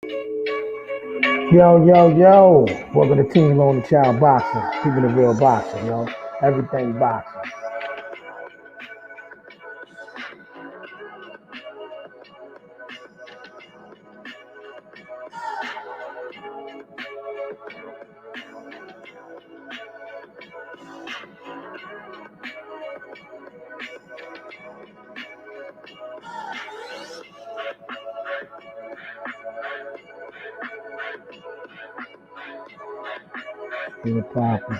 Yo, yo, yo. Welcome to Team on the Child Boxing. Keeping it real boxing, yo. Everything boxing. Real popping.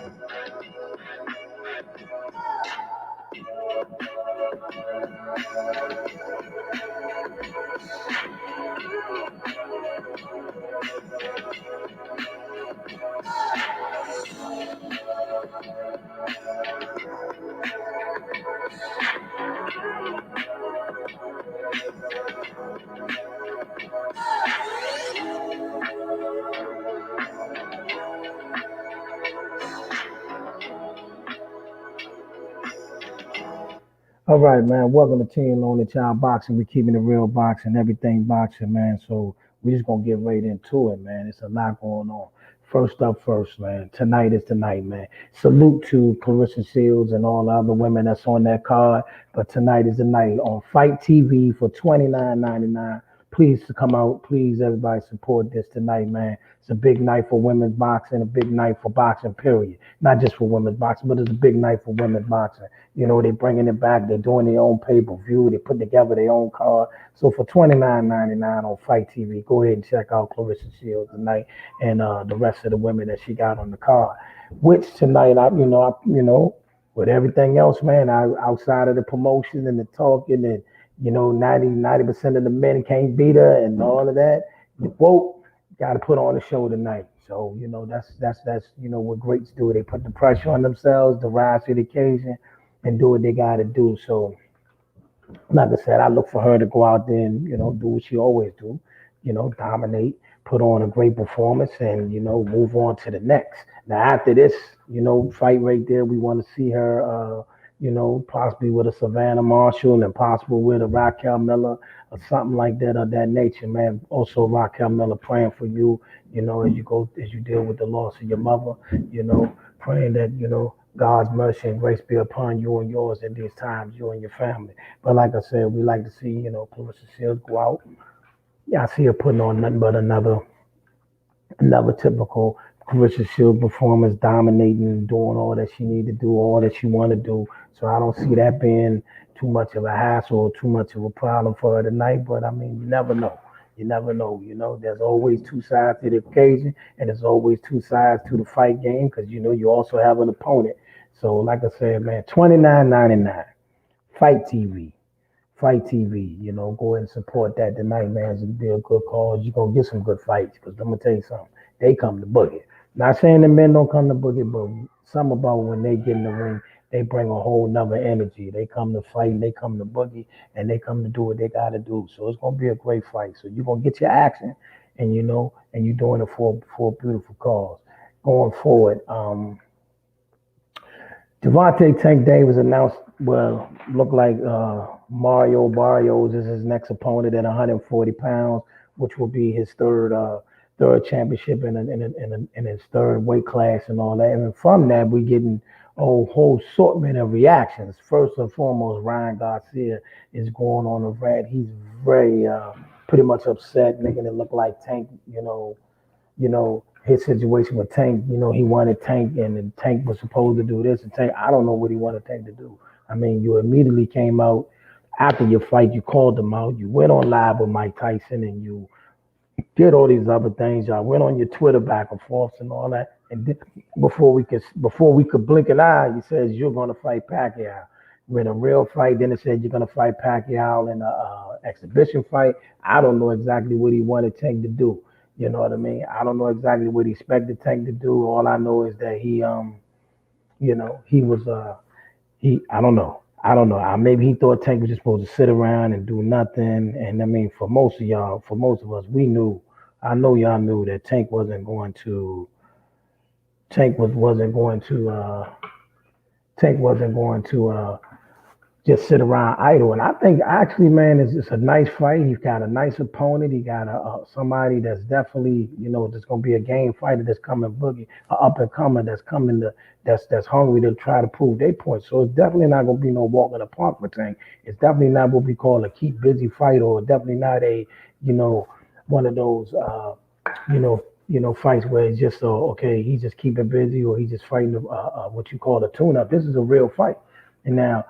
All right, man. Welcome to Team on the Child Boxing. We keeping it real boxing, everything boxing, man. So we just gonna get right into it, man. It's a lot going on. First up first, man. Tonight is the night, man. Salute to Clarissa Shields and all the other women that's on that card. But tonight is the night on Fight TV for $29.99. Please to come out. Please, everybody support this tonight, man. It's a big night for women's boxing, a big night for boxing, period. Not just for women's boxing, but it's a big night for women's boxing. You know, they're bringing it back. They're doing their own pay-per-view. They put together their own card. So for $29.99 on Fight TV, go ahead and check out Clarissa Shields tonight and the rest of the women that she got on the card. Which tonight, with everything else, man, outside of the promotion and the talking and, 90% of the men can't beat her and all of that, whoa, got to put on a show tonight. So, that's what greats do. They put the pressure on themselves to rise to the occasion and do what they got to do. So, like I said, I look for her to go out there and, do what she always do, dominate, put on a great performance and, move on to the next. Now, after this, fight right there, we want to see her, possibly with a Savannah Marshall and possible with a Raquel Miller or something like that of that nature, man. Also, Raquel Miller praying for you, as you deal with the loss of your mother, praying that, God's mercy and grace be upon you and yours in these times, you and your family. But like I said, we like to see, Clarissa Shields go out. Yeah, I see her putting on nothing but another typical Clarissa Shields performance, dominating, doing all that she need to do, all that she want to do. So I don't see that being too much of a hassle or too much of a problem for her tonight. But I mean, you never know. You never know. There's always two sides to the occasion, and there's always two sides to the fight game because you also have an opponent. So like I said, man, $29.99, Fight TV. Fight TV, go ahead and support that tonight, man. It's be a good cause. You're gonna get some good fights. Because I'm gonna tell you something. They come to boogie. Not saying the men don't come to boogie, but some about when they get in the ring, they bring a whole nother energy. They come to fight and they come to boogie and they come to do what they gotta do. So it's gonna be a great fight. So you're gonna get your action and and you're doing it for a beautiful cause. Going forward, Devontae Tank Davis announced, well, looked like Mario Barrios is his next opponent at 140 pounds, which will be his third championship in his third weight class and all that. And from that, we're getting a whole assortment of reactions. First and foremost, Ryan Garcia is going on a rant. He's very pretty much upset, making it look like Tank, his situation with Tank, he wanted Tank and Tank was supposed to do this and Tank, I don't know what he wanted Tank to do. I mean, you immediately came out after your fight, you called him out, you went on live with Mike Tyson and you did all these other things. Y'all went on your Twitter back and forth and all that. And then, before we could blink an eye, you says you're gonna fight Pacquiao. When a real fight, then it said you're gonna fight Pacquiao in a exhibition fight. I don't know exactly what he wanted Tank to do. You know what I mean? I don't know exactly what he expected Tank to do. All I know is that he was I don't know. I don't know. Maybe he thought Tank was just supposed to sit around and do nothing. And I mean, for most of y'all, for most of us, we knew. I know y'all knew that Tank wasn't going to. Tank wasn't going to. Tank wasn't going to just sit around idle. And I think actually, man, it's a nice fight. He's got a nice opponent. He got somebody that's definitely, that's gonna be a game fighter that's coming boogie, up and coming that's coming to that's hungry to try to prove their point. So it's definitely not gonna be no walk in the park for Tank. It's definitely not what we call a keep busy fight, or definitely not a, you know, one of those fights where it's just okay, he's just keeping busy or he's just fighting what you call a tune up. This is a real fight. And now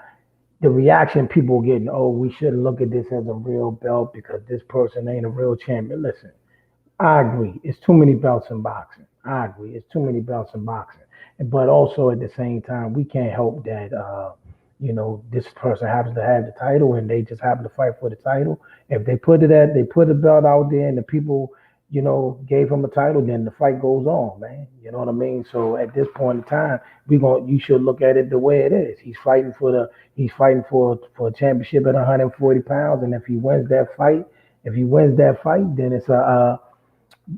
the reaction people getting, oh, we shouldn't look at this as a real belt because this person ain't a real champion. Listen, I agree. It's too many belts in boxing. I agree. It's too many belts in boxing. But also at the same time, we can't help that, this person happens to have the title and they just happen to fight for the title. If they put a belt out there and the people, gave him a title, then the fight goes on, man. You know what I mean? So at this point in time, you should look at it the way it is. He's fighting for a championship at 140 pounds, and if he wins that fight, then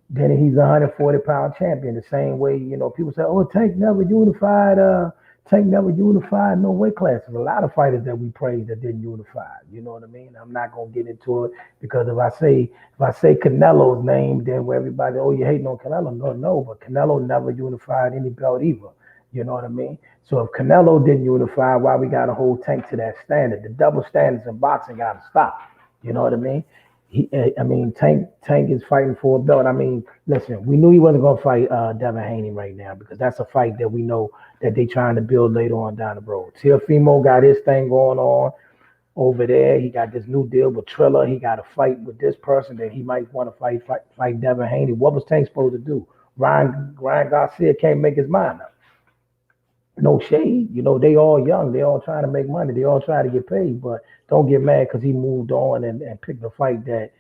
then he's a 140-pound champion. The same way, people say, "Oh, Tank never unified no weight classes." A lot of fighters that we praise that didn't unify. You know what I mean? I'm not gonna get into it because if I say Canelo's name, then where everybody, oh, you hating on Canelo? No, but Canelo never unified any belt either. You know what I mean? So if Canelo didn't unify, why we gotta hold Tank to that standard? The double standards in boxing gotta stop. You know what I mean? Tank is fighting for a belt. I mean, listen, we knew he wasn't gonna fight Devin Haney right now because that's a fight that we know that they trying to build later on down the road. Teofimo got his thing going on over there. He got this new deal with Triller. He got a fight with this person that he might want to fight Devin Haney. What was Tank supposed to do? Ryan Garcia can't make his mind up. No shade. They all young. They all trying to make money. They all try to get paid. But don't get mad because he moved on and picked a fight that,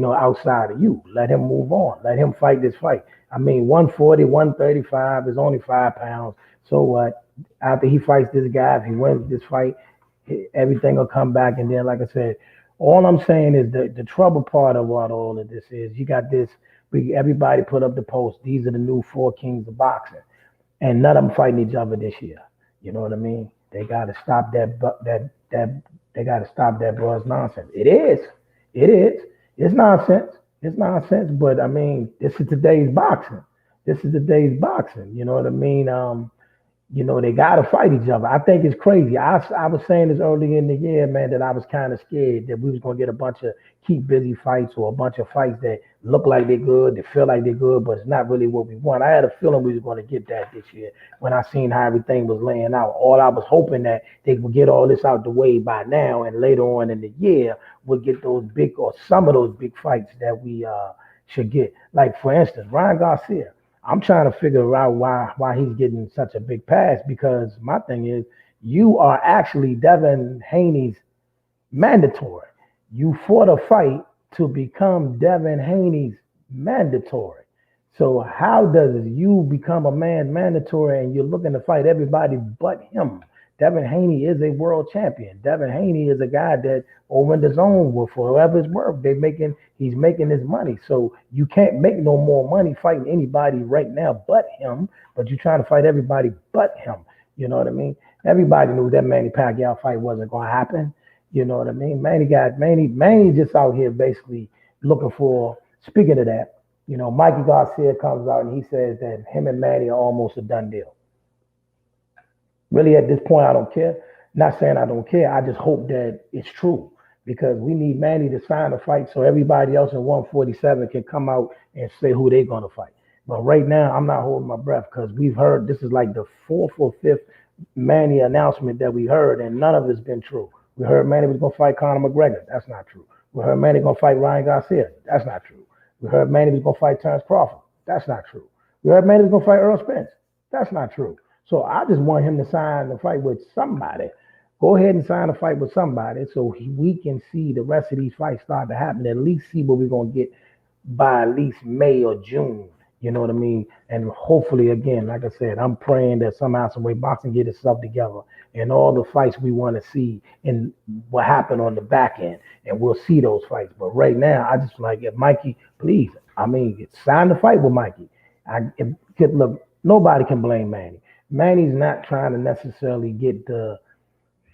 outside of you. Let him move on. Let him fight this fight. I mean, 140, 135 is only 5 pounds. So what? After he fights this guy, if he wins this fight, everything will come back. And then, like I said, all I'm saying is the trouble part of what all of this is, you got this, everybody put up the post. These are the new four kings of boxing. And none of them fighting each other this year. You know what I mean? They got to stop they got to stop that buzz nonsense. It is, it's nonsense. It's nonsense. But I mean, this is today's boxing. This is today's boxing. You know what I mean? They got to fight each other. I think it's crazy. I was saying this early in the year, man, that I was kind of scared that we was going to get a bunch of keep busy fights or a bunch of fights that look like they're good, they feel like they're good, but it's not really what we want. I had a feeling we was going to get that this year when I seen how everything was laying out. All I was hoping that they would get all this out the way by now, and later on in the year, we'll get those big or some of those big fights that we should get. Like, for instance, Ryan Garcia. I'm trying to figure out why he's getting such a big pass because my thing is you are actually Devin Haney's mandatory. You fought a fight to become Devin Haney's mandatory. So how does you become a man mandatory and you're looking to fight everybody but him? Devin Haney is a world champion. Devin Haney is a guy that over in the zone will forever his worth. He's making his money. So you can't make no more money fighting anybody right now but him. But you're trying to fight everybody but him. You know what I mean? Everybody knew that Manny Pacquiao fight wasn't gonna happen. You know what I mean? Manny just out here basically looking for, speaking of that, Mikey Garcia comes out and he says that him and Manny are almost a done deal. Really, at this point, I don't care. Not saying I don't care. I just hope that it's true because we need Manny to sign a fight so everybody else in 147 can come out and say who they're going to fight. But right now, I'm not holding my breath because we've heard this is like the fourth or fifth Manny announcement that we heard, and none of it's been true. We heard Manny was going to fight Conor McGregor. That's not true. We heard Manny going to fight Ryan Garcia. That's not true. We heard Manny was going to fight Terrence Crawford. That's not true. We heard Manny was going to fight Earl Spence. That's not true. So I just want him to sign the fight with somebody. Go ahead and sign a fight with somebody so we can see the rest of these fights start to happen. At least see what we're going to get by at least May or June. You know what I mean? And hopefully, again, like I said, I'm praying that somehow, some way, boxing get itself together and all the fights we want to see and what happened on the back end. And we'll see those fights. But right now, I just like, if Mikey, please, sign the fight with Mikey. Look, nobody can blame Manny. Manny's not trying to necessarily get the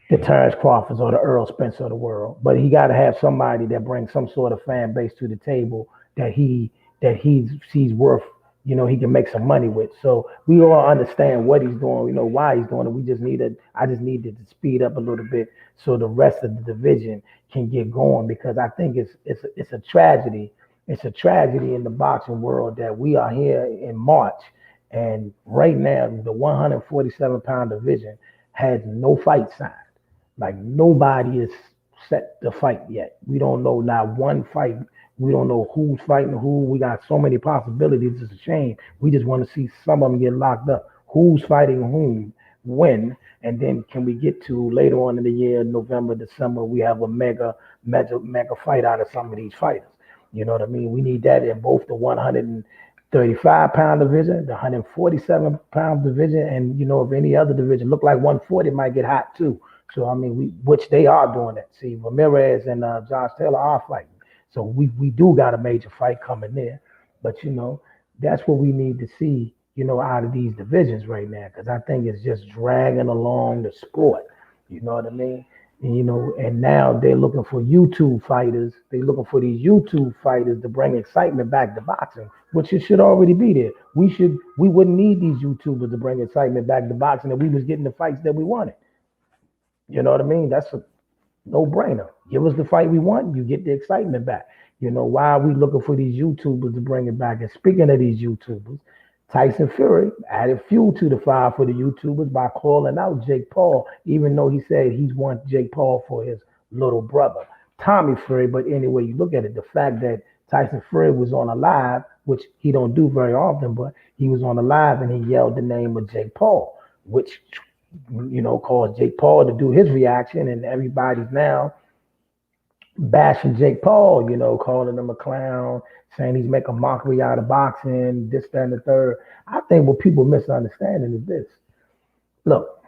the Terrence Crawfords or the Earl Spencer of the world. But he got to have somebody that brings some sort of fan base to the table that he sees worth. He can make some money with. So we all understand what he's doing. Why he's doing it. I just needed to speed up a little bit so the rest of the division can get going because I think it's a tragedy. It's a tragedy in the boxing world that we are here in March, and right now the 147-pound division has no fight signed. Like nobody is set to fight yet. We don't know not one fight. We don't know who's fighting who. We got so many possibilities. It's a shame. We just want to see some of them get locked up. Who's fighting whom, when, and then can we get to later on in the year, November, December, we have a mega fight out of some of these fighters. You know what I mean? We need that in both the 135-pound division, the 147-pound division, and if any other division look like 140 might get hot too. So I mean, which they are doing that. See, Ramirez and Josh Taylor are fighting. So we do got a major fight coming there. But that's what we need to see, out of these divisions right now, because I think it's just dragging along the sport. You know what I mean? And now they're looking for YouTube fighters. They're looking for these YouTube fighters to bring excitement back to boxing, which it should already be there. We wouldn't need these YouTubers to bring excitement back to boxing if we was getting the fights that we wanted. You know what I mean? That's a no-brainer. Give us the fight we want, you get the excitement back. Why are we looking for these YouTubers to bring it back? And speaking of these YouTubers, Tyson Fury added fuel to the fire for the YouTubers by calling out Jake Paul, even though he said he wants Jake Paul for his little brother, Tommy Fury. But anyway, you look at it, the fact that Tyson Fury was on a live, which he don't do very often, but he was on a live and he yelled the name of Jake Paul, which caused Jake Paul to do his reaction, and everybody's now bashing Jake Paul, calling him a clown, saying he's making mockery out of boxing, this, that, and the third. I think what people misunderstanding is this. Look,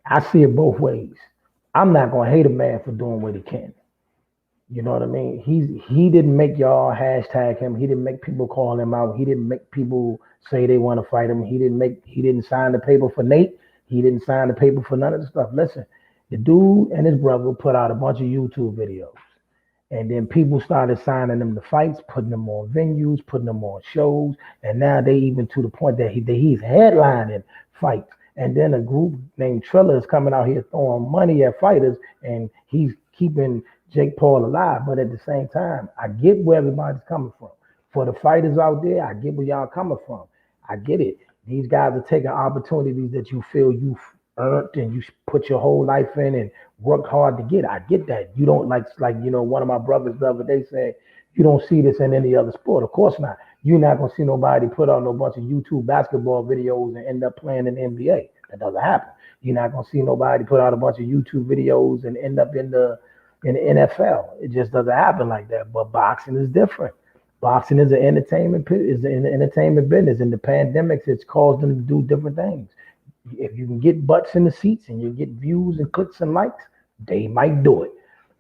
I see it both ways. I'm not gonna hate a man for doing what he can. You know what I mean? He didn't make y'all hashtag him. He didn't make people call him out. He didn't make people say they want to fight him. He didn't sign the paper for Nate. He didn't sign the paper for none of the stuff. Listen, the dude and his brother put out a bunch of YouTube videos. And then people started signing them to fights, putting them on venues, putting them on shows. And now they even to the point that he's headlining fights. And then a group named Triller is coming out here throwing money at fighters, and he's keeping Jake Paul alive. But at the same time, I get where everybody's coming from. For the fighters out there, I get where y'all coming from. I get it. These guys are taking opportunities that you feel you've earned and you put your whole life in and worked hard to get. I get that. You don't like one of my brothers the other day said, you don't see this in any other sport. Of course not. You're not going to see nobody put out no bunch of YouTube basketball videos and end up playing in the NBA. That doesn't happen. You're not going to see nobody put out a bunch of YouTube videos and end up in the NFL. It just doesn't happen like that. But boxing is different. Boxing is an entertainment business. In the pandemics, it's caused them to do different things. If you can get butts in the seats and you get views and clicks and likes, they might do it.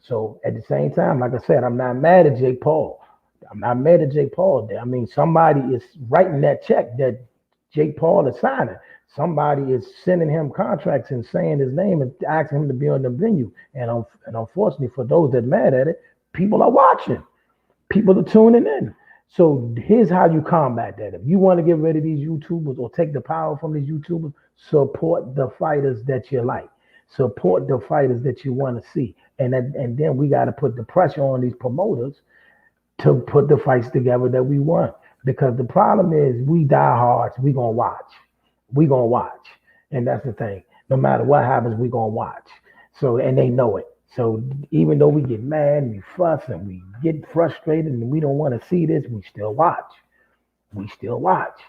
So at the same time, like I said, I'm not mad at Jake Paul. I'm not mad at Jake Paul. I mean, somebody is writing that check that Jake Paul is signing. Somebody is sending him contracts and saying his name and asking him to be on the venue. And unfortunately, for those that are mad at it, people are watching. People are tuning in. So here's how you combat that. If you want to get rid of these YouTubers or take the power from these YouTubers, support the fighters that you like. Support the fighters that you want to see. And then we got to put the pressure on these promoters to put the fights together that we want. Because the problem is we diehards, we going to watch. We going to watch. And that's the thing. No matter what happens, we going to watch. So, and they know it. So even though we get mad and we fuss and we get frustrated and we don't want to see this, we still watch. We still watch.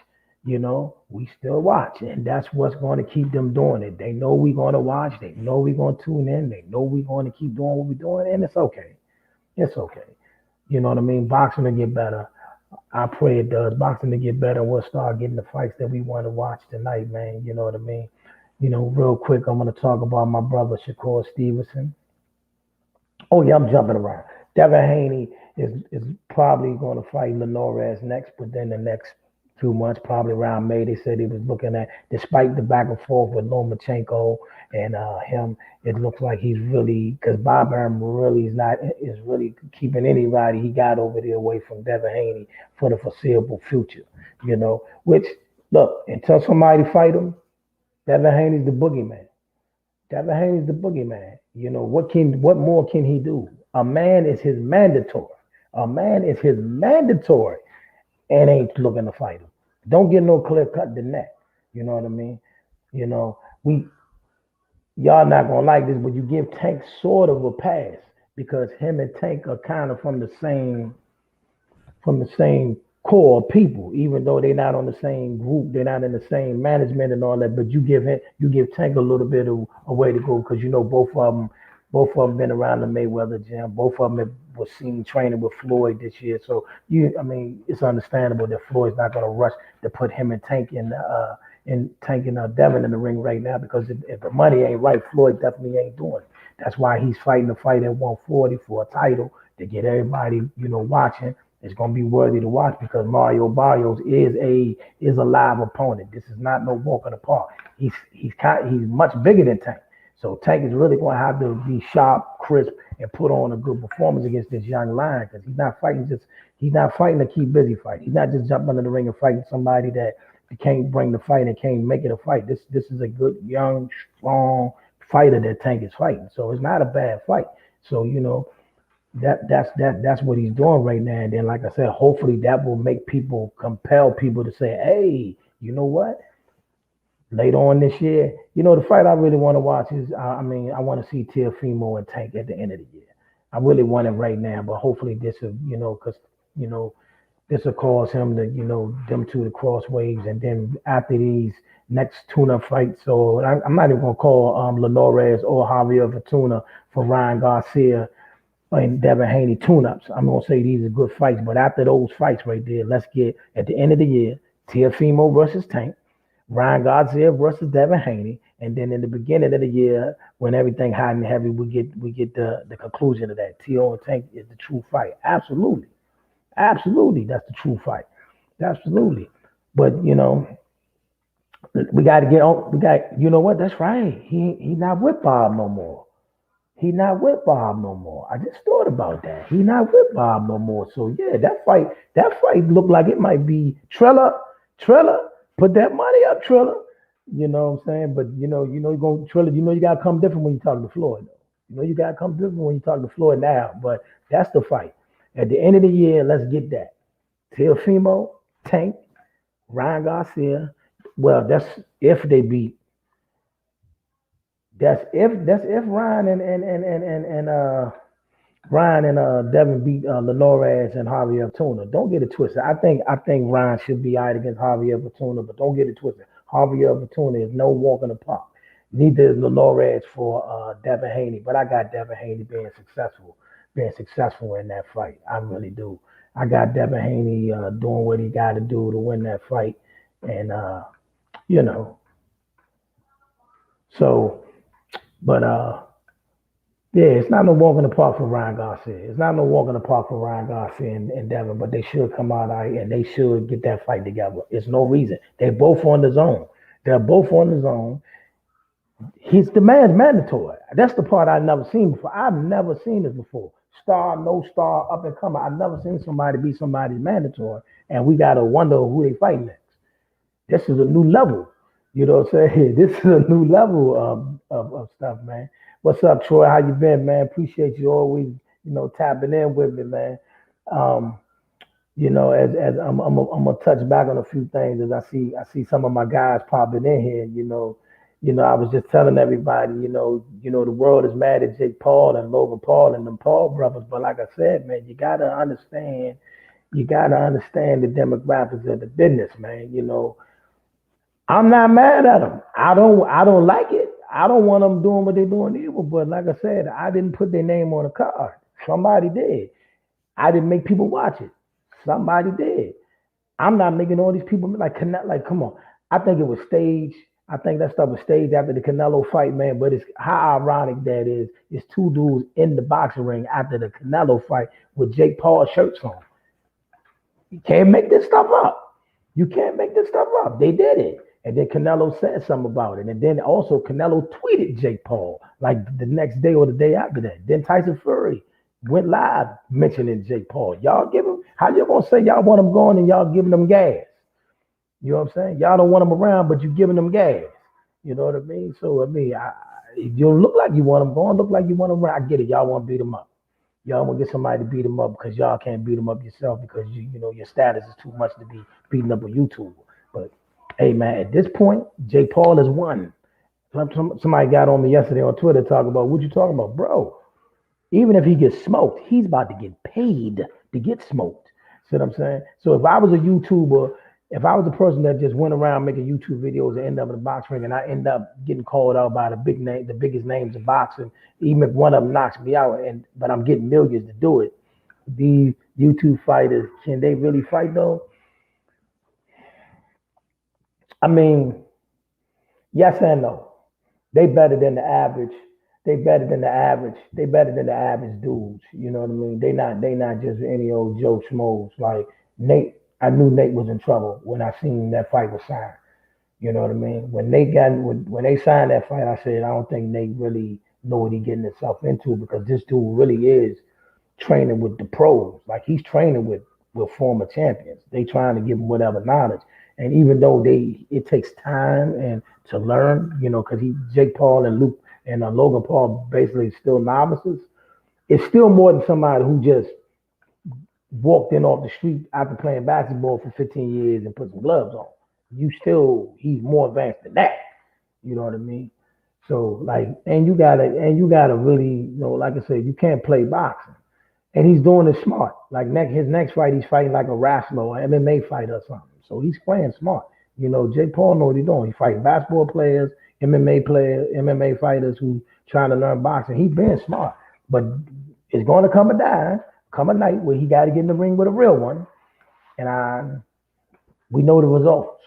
We still watch. And that's what's going to keep them doing it. They know we're going to watch. They know we're going to tune in. They know we're going to keep doing what we're doing. And it's okay. It's okay. You know what I mean? Boxing will get better. I pray it does. Boxing to get better. We'll start getting the fights that we want to watch tonight, man. You know what I mean? Real quick, I'm going to talk about my brother, Shakur Stevenson. Oh, yeah, I'm jumping around. Devin Haney is probably going to fight Linares next, but then the next 2 months, probably around May. They said he was looking at, despite the back and forth with Lomachenko and him, it looks like he's really, because Bob Arum really is really keeping anybody he got over there away from Devin Haney for the foreseeable future. Which look, until somebody fight him, Devin Haney's the boogeyman. Devin Haney's the boogeyman. What more can he do? A man is his mandatory. A man is his mandatory and ain't looking to fight him. Don't get no clear cut than that. You know what I mean? We y'all not gonna like this, but you give Tank sort of a pass because him and Tank are kind of from the same core of people, even though they're not on the same group, they're not in the same management and all that. But you give Tank a little bit of a way to go because both of them been around the Mayweather gym. Both of them was seen training with Floyd this year. So it's understandable that Floyd's not going to rush to put him and Tank in Devin in the ring right now because if the money ain't right, Floyd definitely ain't doing it. That's why he's fighting the fight at 140 for a title to get everybody watching. It's gonna be worthy to watch because Mario Barrios is a live opponent. This is not no walk in the park. He's much bigger than Tank. So Tank is really gonna have to be sharp, crisp, and put on a good performance against this young lion because he's not fighting to keep busy fight. He's not just jumping in the ring and fighting somebody that can't bring the fight and can't make it a fight. This is a good, young, strong fighter that Tank is fighting. So it's not a bad fight. So that's what he's doing right now. And then, like I said, hopefully that will compel people to say, hey, you know what? Later on this year, the fight I really want to watch is, I want to see Teofimo and Tank at the end of the year. I really want it right now, but hopefully this is, because, this will cause him to, them two to cross waves. And then after these next tune-up fights, so I'm not even going to call Linares or Javier Fortuna for Ryan Garcia and Devin Haney tune-ups. I'm going to say these are good fights, but after those fights right there, let's get, at the end of the year, Teofimo versus Tank, Ryan Garcia versus Devin Haney, and then in the beginning of the year, when everything hot and heavy, we get the conclusion of that. Teo and Tank is the true fight. Absolutely. Absolutely, that's the true fight. Absolutely. But, we got to get on. You know what? That's right. He not with Bob no more. He not with Bob no more. I just thought about that. He not with Bob no more. So yeah, that fight looked like it might be Triller, put that money up, Triller. You know what I'm saying? But you're gonna Triller, you gotta come different when you talk to Floyd. You gotta come different when you talk to Floyd now. But that's the fight. At the end of the year, let's get that. Teofimo, Tank, Ryan Garcia. Well, that's if they beat. That's if Ryan and Devin beat Linares and Javier Fortuna. Don't get it twisted. I think Ryan should be all right against Javier Fortuna, but don't get it twisted. Javier Fortuna is no walk in the park. Neither is Linares for Devin Haney, but I got Devin Haney being successful in that fight. I really do. I got Devin Haney doing what he got to do to win that fight, and you know, so. But yeah, it's not no walk in the park for Ryan Garcia. It's not no walk in the park for Ryan Garcia and Devin, but they should come out and they should get that fight together. It's no reason. They're both on the zone. They're both on the zone. He's the man's mandatory. That's the part I've never seen before. I've never seen this before. Star, no star, up and coming. I've never seen somebody be somebody's mandatory, and we gotta wonder who they fight next. This is a new level. You know what I'm saying? This is a new level of stuff, man. What's up, Troy? How you been, man? Appreciate you always, tapping in with me, man. Um, as I'm gonna touch back on a few things as I see some of my guys popping in here. I was just telling everybody, the world is mad at Jake Paul and Logan Paul and them Paul brothers, but like I said, man, you gotta understand the demographics of the business, man. I'm not mad at them. I don't like it. I don't want them doing what they're doing either. But like I said, I didn't put their name on the card. Somebody did. I didn't make people watch it. Somebody did. I'm not making all these people like connect. Like, come on. I think it was staged. I think that stuff was staged after the Canelo fight, man. But it's how ironic that is. It's two dudes in the boxing ring after the Canelo fight with Jake Paul shirts on. You can't make this stuff up. You can't make this stuff up. They did it. And then Canelo said something about it. And then also Canelo tweeted Jake Paul like the next day or the day after that. Then Tyson Fury went live mentioning Jake Paul. Y'all give him, how you gonna say y'all want him going and y'all giving them gas? You know what I'm saying? Y'all don't want him around, but you giving them gas. You know what I mean? So I mean, you don't look like you want him going, look like you want him around. I get it. Y'all want to beat him up. Y'all want to get somebody to beat him up because y'all can't beat him up yourself because you know your status is too much to be beating up a YouTuber. But hey man, at this point, Jake Paul has won. Somebody got on me yesterday on Twitter talking about what you talking about, bro. Even if he gets smoked, he's about to get paid to get smoked. See what I'm saying? So if I was a YouTuber, if I was a person that just went around making YouTube videos and end up in a box ring and I end up getting called out by the big name, the biggest names in boxing, even if one of them knocks me out, and but I'm getting millions to do it, these YouTube fighters, can they really fight though? I mean, yes and no. They better than the average. They better than the average. They better than the average dudes. You know what I mean? They not just any old Joe Schmoes. Like Nate, I knew Nate was in trouble when I seen that fight was signed. You know what I mean? When they signed that fight, I said I don't think Nate really know what he getting himself into because this dude really is training with the pros. Like he's training with former champions. They trying to give him whatever knowledge. And even though it takes time and to learn, you know, because Jake Paul and Luke and Logan Paul basically still novices. It's still more than somebody who just walked in off the street after playing basketball for 15 years and put some gloves on. He's more advanced than that. You know what I mean? So like, and you gotta really, like I said, you can't play boxing. And he's doing it smart. Like his next fight, he's fighting like a wrestler or MMA fighter or something. So he's playing smart. You know, Jake Paul know what he's doing. He fighting basketball players, MMA players, MMA fighters who trying to learn boxing. He's being smart. But it's going to come a night where he got to get in the ring with a real one. And we know the results,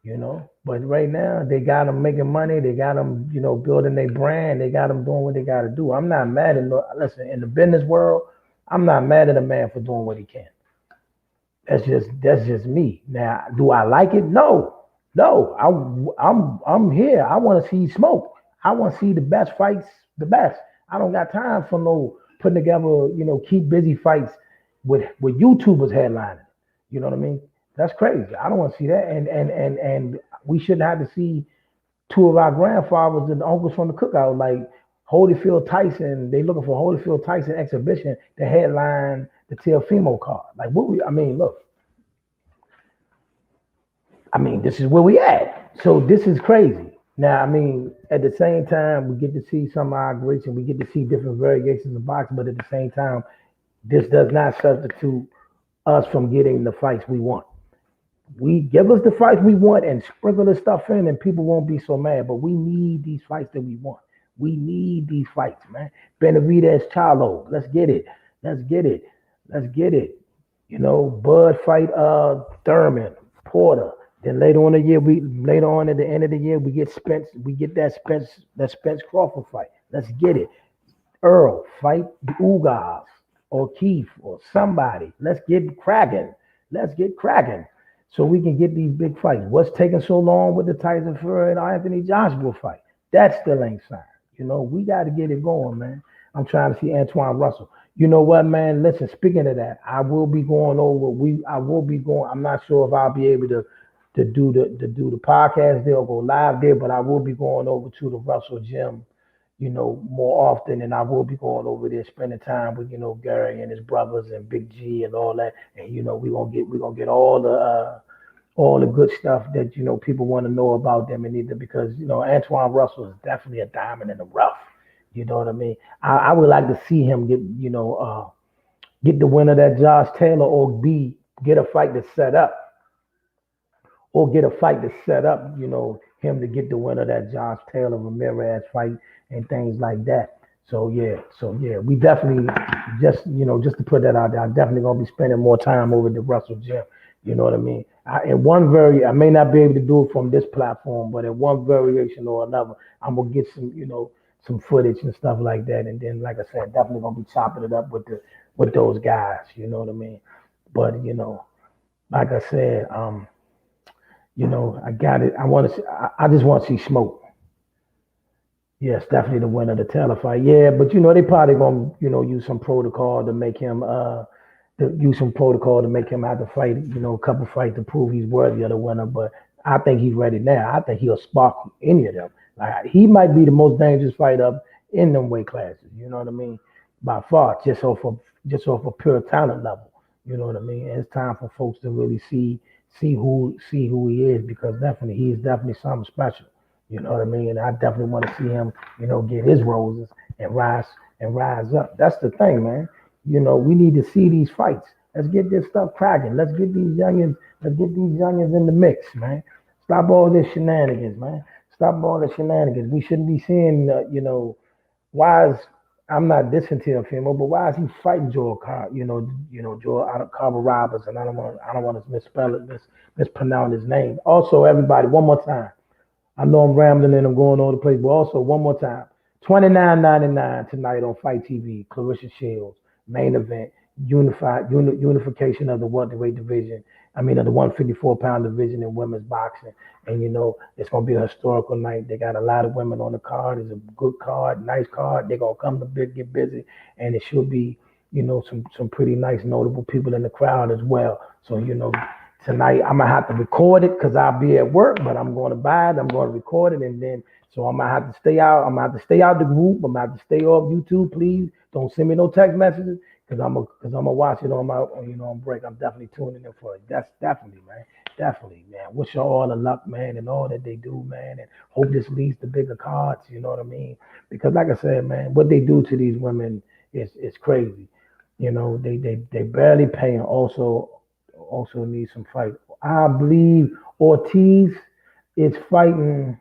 you know. But right now, they got them making money. They got them, building their brand. They got them doing what they got to do. I'm not mad at listen, in the business world, I'm not mad at a man for doing what he can. That's just me. Now, do I like it? No, no. I'm here. I want to see smoke. I want to see the best fights, the best. I don't got time for no putting together, keep busy fights with YouTubers headlining. You know what I mean? That's crazy. I don't want to see that. And we shouldn't have to see two of our grandfathers and uncles from the cookout like Holyfield Tyson. They looking for Holyfield Tyson exhibition to headline the Teofimo card. Like I mean, look, I mean, this is where we at. So this is crazy. Now, I mean, at the same time, we get to see some of our greats and we get to see different variations of boxing, but at the same time, this does not substitute us from getting the fights we want. We give us the fights we want and sprinkle the stuff in, and people won't be so mad. But we need these fights that we want. We need these fights, man. Benavidez, Charlo, let's get it. Let's get it. Let's get it. Bud fight Thurman, Porter. Then later on at the end of the year, we get that Spence Crawford fight. Let's get it. Earl fight Ugas or Keith or somebody. Let's get cracking. Let's get cracking. So we can get these big fights. What's taking so long with the Tyson Fury and Anthony Joshua fight? That still ain't signed. We got to get it going, man. I'm trying to see Antoine Russell. You know what, man? Listen, speaking of that, I will be going over. I will be going. I'm not sure if I'll be able to do the podcast there or go live there, but I will be going over to the Russell Gym, more often, and I will be going over there, spending time with Gary and his brothers and Big G and all that, and we're gonna get all the good stuff that people want to know about them, and either because Antoine Russell is definitely a diamond in the rough. You know what I mean? I would like to see him get the winner that Josh Taylor or get a fight to set up or get a fight to set up, him to get the winner of that Josh Taylor Ramirez fight and things like that. So yeah, we definitely just to put that out there, I'm definitely gonna be spending more time over at the Russell Gym. You know what I mean? I may not be able to do it from this platform, but in one variation or another, I'm gonna get some footage and stuff like that. And then, like I said, definitely gonna be chopping it up with those guys. You know what I mean? But like I said, I got it. I want to. I just want to see smoke. Yes, definitely the winner of the Taylor fight. Yeah, but they probably gonna use some protocol to make him have to fight a couple fights to prove he's worthy of the winner. But I think he's ready now. I think he'll spark any of them. Like he might be the most dangerous fight up in them weight classes. You know what I mean? By far, just off of pure talent level. You know what I mean? And it's time for folks to really see who he is because definitely he's definitely something special. You know what I mean? And I definitely want to see him, get his roses and rise up. That's the thing, man. We need to see these fights. Let's get this stuff cracking. Let's get these youngins in the mix, man. Stop all this shenanigans, man. Stop all the shenanigans. We shouldn't be seeing, why is I'm not dissing Teofimo, but why is he fighting Joel Joel out of Carver Roberts, and I don't want to misspell it, mispronounce his name. Also, everybody, one more time. I know I'm rambling and I'm going all the place, but also one more time. 29.99 tonight on Fight TV. Clarissa Shields, main event, unification of the welterweight division. I mean, of the 154-pound division in women's boxing. And it's gonna be a historical night. They got a lot of women on the card. It's a good card, nice card. They're gonna come to get busy, and it should be, some pretty nice, notable people in the crowd as well. So tonight I'm gonna have to record it because I'll be at work, but I'm going to buy it. I'm going to record it, and then so I'm gonna have to stay out. I'm gonna have to stay out the group. I'm gonna have to stay off YouTube. Please don't send me no text messages because I'm gonna watch it on break. I'm definitely tuning in for it. That's definitely, man. Definitely, man. Wish you all the luck, man, and all that they do, man, and hope this leads to bigger cards. You know what I mean? Because like I said, man, what they do to these women is crazy. They barely pay and also need some fight. I believe Ortiz is fighting.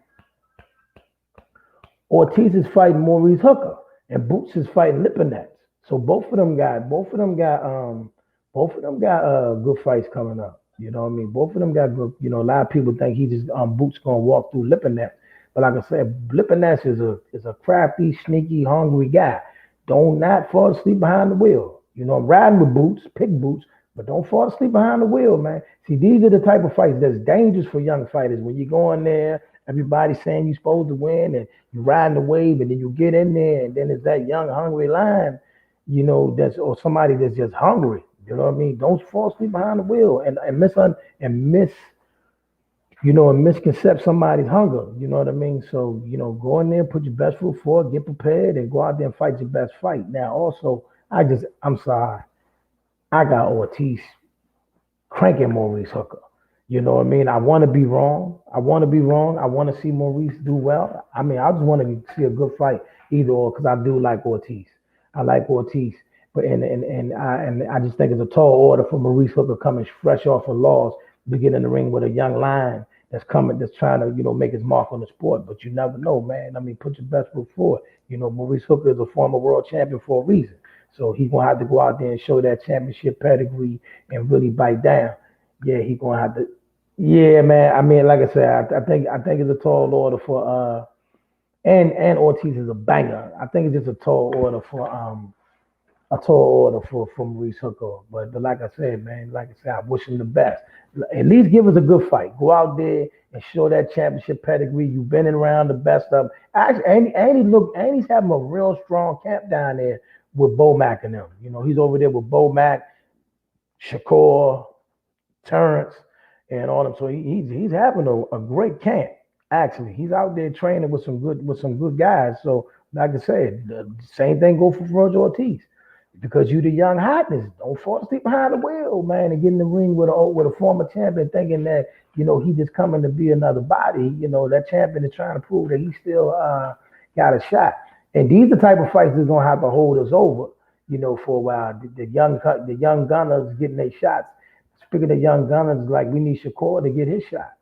Ortiz is fighting Maurice Hooker, and Boots is fighting Lipinets. So both of them got good fights coming up. You know what I mean? Both of them got good. A lot of people think he just Boots gonna walk through Lipinets, but like I said, Lipinets is a crafty, sneaky, hungry guy. Don't not fall asleep behind the wheel. I'm riding with Boots, pick Boots, but don't fall asleep behind the wheel, man. See, these are the type of fights that's dangerous for young fighters. When you go in there, everybody's saying you're supposed to win, and you riding the wave, and then you get in there, and then it's that young, hungry lion, that's or somebody that's just hungry. You know what I mean? Don't fall asleep behind the wheel and misconcept somebody's hunger. You know what I mean? So, go in there, put your best foot forward, get prepared, and go out there and fight your best fight. Now, also, I'm sorry, I got Ortiz cranking Maurice Hooker. You know what I mean? I want to be wrong. I want to be wrong. I want to see Maurice do well. I mean, I just want to see a good fight either or because I do like Ortiz. I like Ortiz, but and I just think it's a tall order for Maurice Hooker coming fresh off a loss to get in the ring with a young lion that's trying to make his mark on the sport. But you never know, man. I mean, put your best foot forward. Maurice Hooker is a former world champion for a reason. So he's gonna have to go out there and show that championship pedigree and really bite down. Yeah, he's gonna have to. Yeah, man. I mean, like I said, I think it's a tall order for and Ortiz is a banger. I think it's just a tall order for Maurice Hooker. But like I said, man, like I said, I wish him the best. At least give us a good fight. Go out there and show that championship pedigree. You've been around the best of them. Actually, Andy's having a real strong camp down there with Bo Mack and them. He's over there with Bo Mack, Shakur, Terrence, and all them. So he's having a great camp. Actually, he's out there training with some good guys. So like I said, the same thing go for Roger Ortiz. Because you the young hotness, don't fall asleep behind the wheel, man, and get in the ring with a former champion, thinking that he just coming to be another body. That champion is trying to prove that he still got a shot. And these are the type of fights that's gonna have to hold us over, for a while. The young gunners getting their shots. Speaking of young gunners, like we need Shakur to get his shot.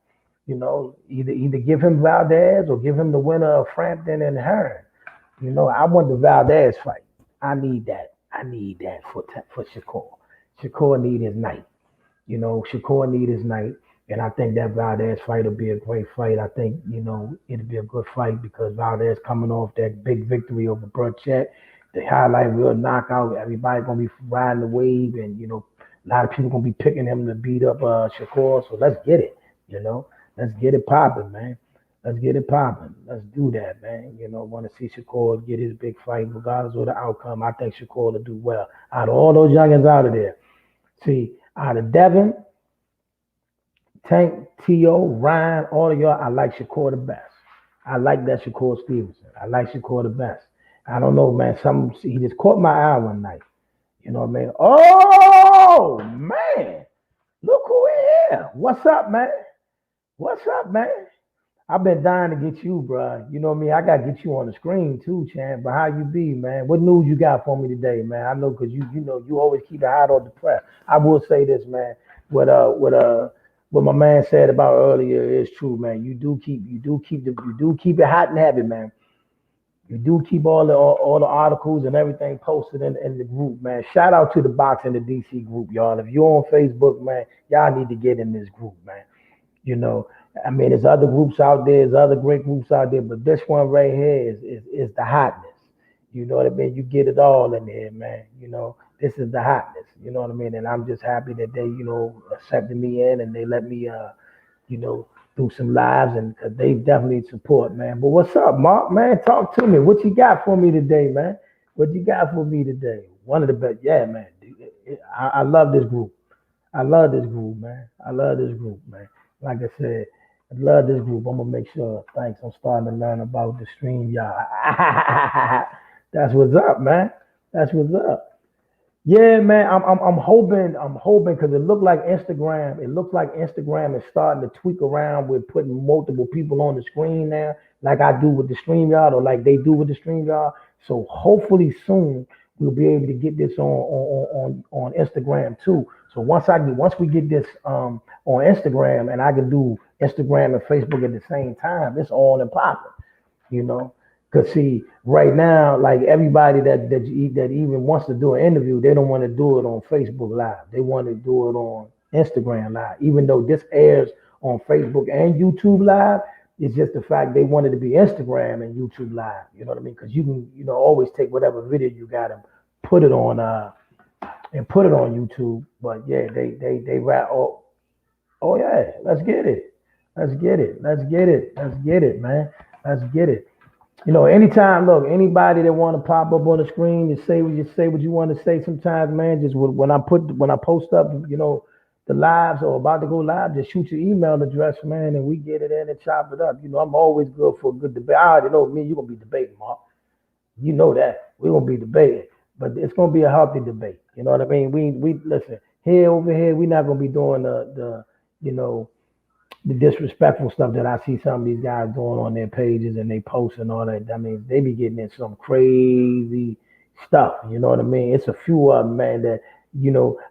Either give him Valdez or give him the winner of Frampton and Hearn. I want the Valdez fight. I need that. I need that for Shakur. Shakur need his night. Shakur need his night. And I think that Valdez fight will be a great fight. I think, it'll be a good fight because Valdez coming off that big victory over Burchett. The highlight real knockout. Everybody gonna be riding the wave and a lot of people gonna be picking him to beat up Shakur. So let's get it. Let's get it popping, man. Let's get it popping. Let's do that, man. Want to see Shakur get his big fight, regardless of the outcome. I think Shakur will do well. Out of all those youngins out of there, see, out of Devin, Tank, T.O., Ryan, all of y'all, I like Shakur the best. I like that Shakur Stevenson. I like Shakur the best. I don't know, man. He just caught my eye one night. You know what I mean? Oh man, look who in here. What's up, man? What's up, man? I've been dying to get you, bro. You know what I mean? I gotta get you on the screen too, Chan. But how you be, man? What news you got for me today, man? I know because you always keep it hot on the press. I will say this, man. What my man said about earlier is true, man. You do keep it hot and heavy, man. You do keep all the articles and everything posted in the group, man. Shout out to the Box in the DC group, y'all. If you're on Facebook, man, y'all need to get in this group, man. You know, I mean, there's other groups out there, there's other great groups out there, but this one right here is the hotness. You know what I mean? You get it all in there, man. This is the hotness. You know what I mean? And I'm just happy that they, accepted me in and they let me, you know, do some lives and cause they definitely support, man. But what's up, Mark? Man, talk to me. What you got for me today, man? What you got for me today? One of the best, yeah, man. I love this group. I love this group, man. I love this group, man. Like I said, I love this group. I'm gonna make sure. Thanks. I'm starting to learn about the stream, y'all. That's what's up, man. That's what's up. Yeah, man. I'm hoping because it looks like Instagram is starting to tweak around with putting multiple people on the screen now, like I do with the StreamYard or like they do with the StreamYard. So hopefully soon we'll be able to get this on Instagram too. So once we get this on Instagram and I can do Instagram and Facebook at the same time, it's on and popping you know. Cause see, right now, like everybody that even wants to do an interview, they don't want to do it on Facebook Live. They want to do it on Instagram Live. Even though this airs on Facebook and YouTube Live, it's just the fact they wanted to be Instagram and YouTube Live. You know what I mean? Because you can, always take whatever video you got and put it on YouTube. But yeah, they rap. Oh yeah, let's get it. Let's get it. Let's get it. Let's get it, man. Let's get it. Anytime, look, anybody that want to pop up on the screen, you say what you want to say. Sometimes, man, just when I post up, the lives or about to go live, just shoot your email address, man, and we get it in and chop it up. I'm always good for a good debate. I already know me, you're gonna be debating, Mark. You know that we're gonna be debating, but it's gonna be a healthy debate. You know what I mean? We listen here over here. We're not gonna be doing you know the disrespectful stuff that I see some of these guys doing on their pages and they post and all that. I mean, they be getting in some crazy stuff. You know what I mean? It's a few of them, man, that,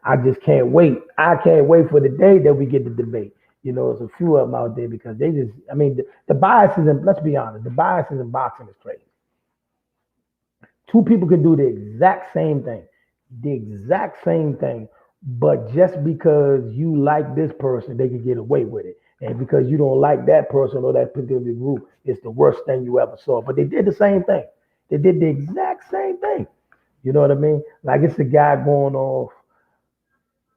I just can't wait. I can't wait for the day that we get the debate. It's a few of them out there because they just, I mean, the biases, and let's be honest, the biases in boxing is crazy. Two people can do the exact same thing, but just because you like this person, they can get away with it. And because you don't like that person or that particular group, it's the worst thing you ever saw. But they did the same thing. They did the exact same thing. You know what I mean? Like it's a guy going off.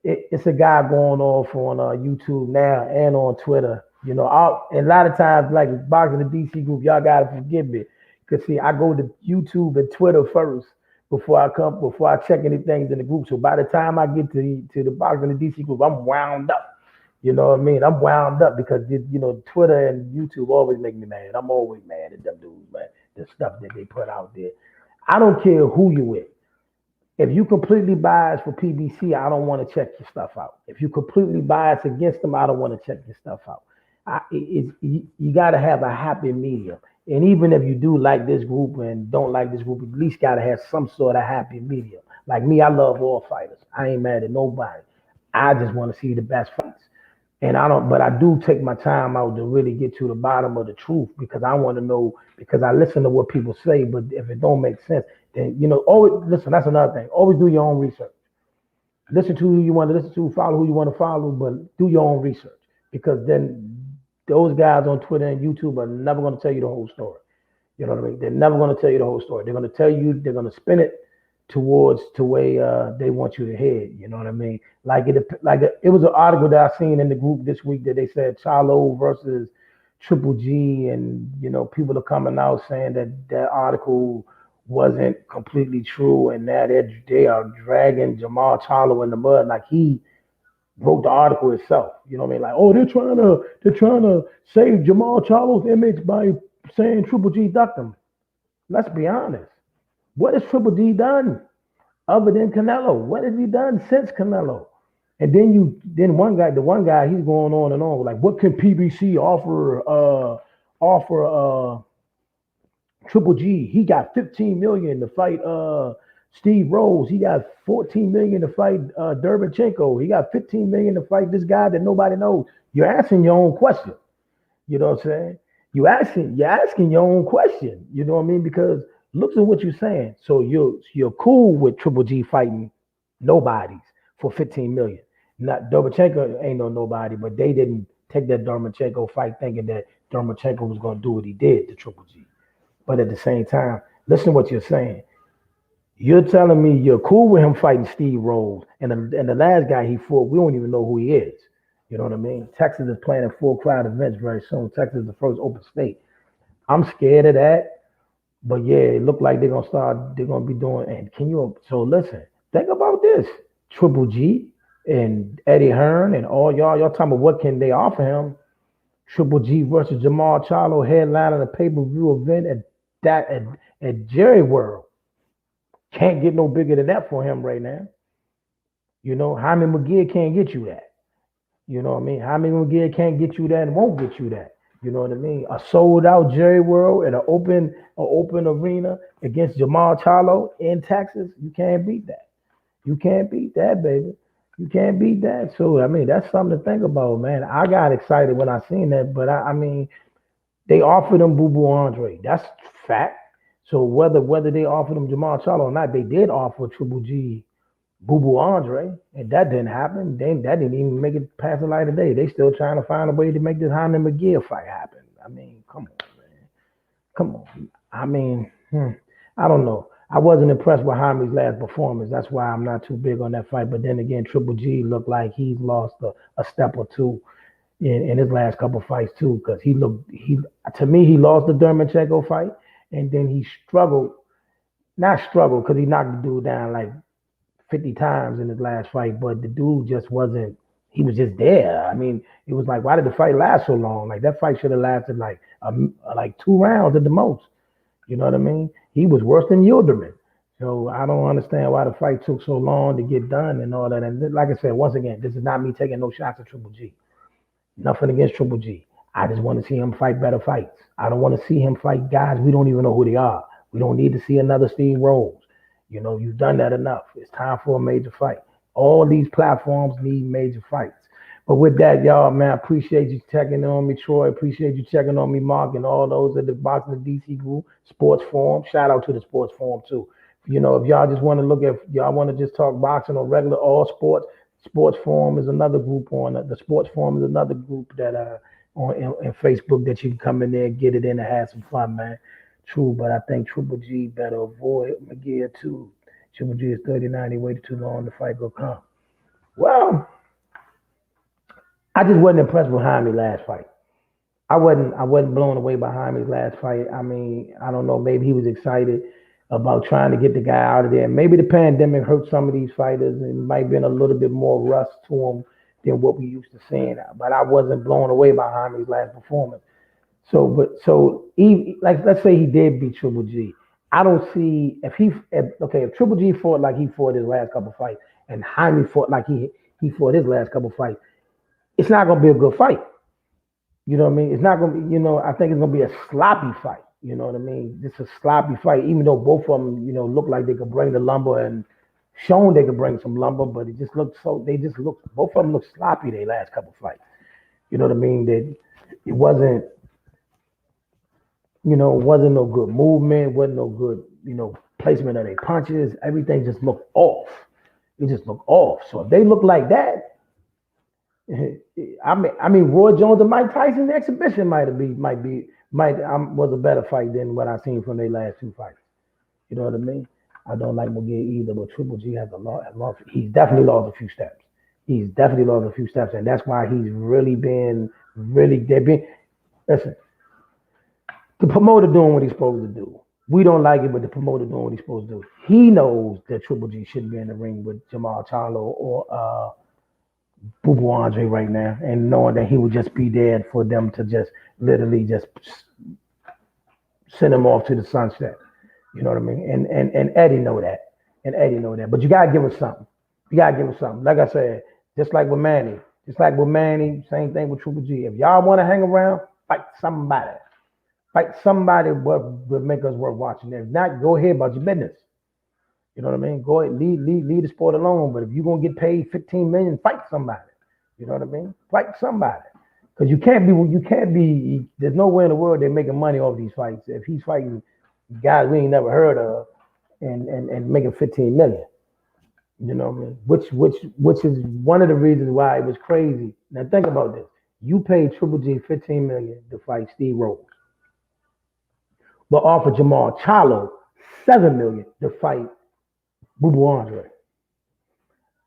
It's a guy going off on YouTube now and on Twitter. And a lot of times, like boxing the DC group, y'all gotta forgive me. Cause see, I go to YouTube and Twitter first before I check anything in the group. So by the time I get to the boxing the DC group, I'm wound up. You know what I mean? I'm wound up because Twitter and YouTube always make me mad. I'm always mad at them dudes, man. The stuff that they put out there. I don't care who you with. If you completely biased for PBC, I don't want to check your stuff out. If you completely biased against them, I don't want to check your stuff out. You got to have a happy medium. And even if you do like this group and don't like this group, at least got to have some sort of happy medium. Like me, I love all fighters. I ain't mad at nobody. I just want to see the best fights. But I do take my time out to really get to the bottom of the truth because I want to know, because I listen to what people say, but if it don't make sense, then, always listen, that's another thing. Always do your own research. Listen to who you want to listen to, follow who you want to follow, but do your own research because then those guys on Twitter and YouTube are never going to tell you the whole story. You know what I mean? They're never going to tell you the whole story. They're going to tell you, they're going to spin it towards to where they want you to head. You know what I mean? It was an article that I seen in the group this week that they said Charlo versus Triple G, and people are coming out saying that that article wasn't completely true, and that they are dragging Jamal Charlo in the mud like he wrote the article itself. You know what I mean? Like, oh, they're trying to save Jamal Charlo's image by saying Triple G ducked him. Let's be honest. What has Triple G done other than Canelo? What has he done since Canelo? And then the one guy, he's going on and on like, what can PBC offer Triple G? He got 15 million to fight Steve Rose. He got 14 million to fight Derbychenko. He got 15 million to fight this guy that nobody knows. You're asking your own question. You know what I'm saying? You're asking your own question. You know what I mean? Because look at what you're saying. So you're cool with Triple G fighting nobodies for 15 million. Not Derbychenko ain't nobody, but they didn't take that Derbychenko fight thinking that Derbychenko was gonna do what he did to Triple G. But at the same time, listen to what you're saying. You're telling me you're cool with him fighting Steve Rose, and the last guy he fought, we don't even know who he is. You know what I mean? Texas is planning full crowd events very soon. Texas is the first open state. I'm scared of that, but yeah, it looked like they're gonna be doing. And so listen, think about this: Triple G and Eddie Hearn and all y'all talking about what can they offer him? Triple G versus Jamal Charlo headlining a pay-per-view event at Jerry World. Can't get no bigger than that for him right now. Jaime McGee can't get you that. You know what I mean? Jaime McGee can't get you that and won't get you that. You know what I mean? A sold out Jerry World at an open arena against Jamal Charlo in Texas. You can't beat that. You can't beat that, baby. You can't beat that. So I mean, that's something to think about, man. I got excited when I seen that, but I mean, they offered him Boo Boo Andre. That's fact. So whether they offered him Jamal Charlo or not, they did offer Triple G Boo Boo Andre, and that didn't happen. That didn't even make it past the light of day. They still trying to find a way to make this Jaime McGee fight happen. I mean, come on, man. Come on. I mean, I don't know. I wasn't impressed with Jaime's last performance. That's why I'm not too big on that fight. But then again, Triple G looked like he's lost a step or two in his last couple fights too, because he to me he lost the Dermachenko fight, and then he not struggled because he knocked the dude down like 50 times in his last fight, but the dude just wasn't. He was just there. I mean, it was like, why did the fight last so long? Like that fight should have lasted like 2 rounds at the most. You know what I mean? He was worse than Yildirim. So I don't understand why the fight took so long to get done and all that. And like I said, once again, this is not me taking no shots at Triple G. Nothing against Triple G. I just want to see him fight better fights. I don't want to see him fight guys we don't even know who they are. We don't need to see another Steve Rose. You've done that enough. It's time for a major fight. All these platforms need major fights. But with that, y'all, man, I appreciate you checking on me, Troy. Appreciate you checking on me, Mark, and all those at the Boxing of DC group, Sports Forum. Shout out to the Sports Forum, too. If y'all just want to y'all want to just talk boxing or regular all sports, Sports Forum is another group the Sports Forum is another group that in Facebook that you can come in there and get it in and have some fun, man. True, but I think Triple G better avoid McGee too. Triple G is 39. He waited too long. The fight will come. Well, I just wasn't impressed with Jaime's last fight. I wasn't blown away by Jaime's last fight. I mean, I don't know. Maybe he was excited about trying to get the guy out of there. Maybe the pandemic hurt some of these fighters and might have been a little bit more rust to them than what we used to seeing. But I wasn't blown away by Jaime's last performance. Let's say he did beat Triple G. I don't see if Triple G fought like he fought his last couple fights and Jaime fought like he fought his last couple fights, it's not gonna be a good fight. You know what I mean? It's not gonna be, I think it's gonna be a sloppy fight. You know what I mean? It's a sloppy fight, even though both of them, look like they could bring the lumber and shown they could bring some lumber, but it just looked both of them looked sloppy their last couple fights. You know what I mean? That it wasn't no good movement, wasn't no good, placement of their punches. Everything just looked off. It just looked off. So if they look like that, I mean, Roy Jones and Mike Tyson exhibition was a better fight than what I seen from their last 2 fights. You know what I mean? I don't like Miguel either, but Triple G has a lot. He's definitely lost a few steps. He's definitely lost a few steps, and that's why he's really been really. They've been listen. The promoter doing what he's supposed to do. We don't like it, but the promoter doing what he's supposed to do. He knows that Triple G shouldn't be in the ring with Jamal Charlo or Boo Boo Andre right now, and knowing that he would just be there for them to just literally just send him off to the sunset. You know what I mean? And Eddie know that. And Eddie know that. But you gotta give him something. You gotta give him something. Like I said, just like with Manny. Same thing with Triple G. If y'all want to hang around, fight somebody. Fight somebody what would make us worth watching. If not, go ahead about your business. You know what I mean? Go ahead, leave the sport alone. But if you're gonna get paid 15 million, fight somebody. You know what I mean? Fight somebody. Because you can't be. There's nowhere in the world they're making money off these fights. If he's fighting guys we ain't never heard of, and making 15 million. You know what I mean? Which is one of the reasons why it was crazy. Now think about this. You paid Triple G 15 million to fight Steve Rose, but offered Jamal Charlo 7 million to fight Boo Boo Andre.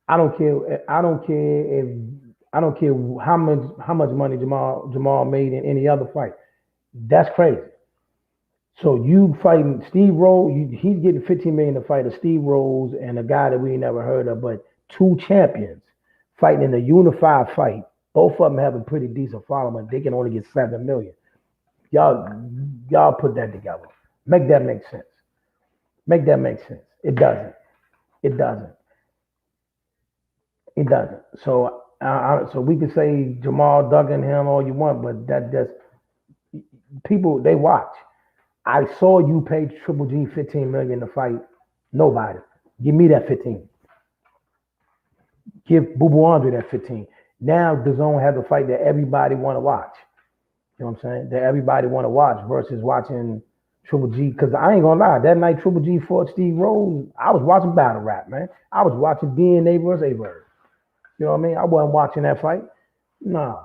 I don't care. I don't care how much money Jamal made in any other fight. That's crazy. So you fighting Steve Rose, he's getting 15 million to fight a Steve Rose and a guy that we ain't never heard of, but two champions fighting in a unified fight. Both of them have a pretty decent following. They can only get 7 million. Y'all put that together. Make that make sense. Make that make sense. It doesn't. It doesn't. It doesn't. So so we can say Jamal ducking him all you want, but that's people they watch. I saw you pay Triple G 15 million to fight nobody. Give me that 15. Give Boo Boo Andre that 15. Now the zone has a fight that everybody want to watch. You know what I'm saying? That everybody want to watch versus watching Triple G. Because I ain't gonna lie, that night Triple G fought Steve Rose, I was watching battle rap, man. I was watching DNA versus A-Verb. You know what I mean? I wasn't watching that fight. Nah.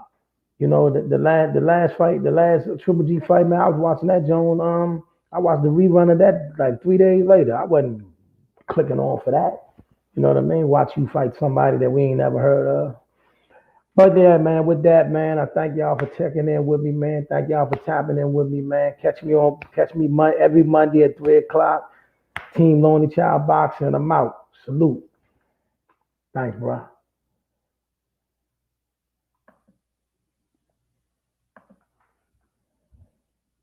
You know, the last fight, the last Triple G fight, man, I was watching that Joan. I watched the rerun of that like 3 days later. I wasn't clicking on for that. You know what I mean? Watch you fight somebody that we ain't never heard of. But yeah, man, with that, man, I thank y'all for checking in with me, man. Thank y'all for tapping in with me, man. Catch me every Monday at 3:00. Team Lonely Child Boxing. I'm out. Salute. Thanks, bro.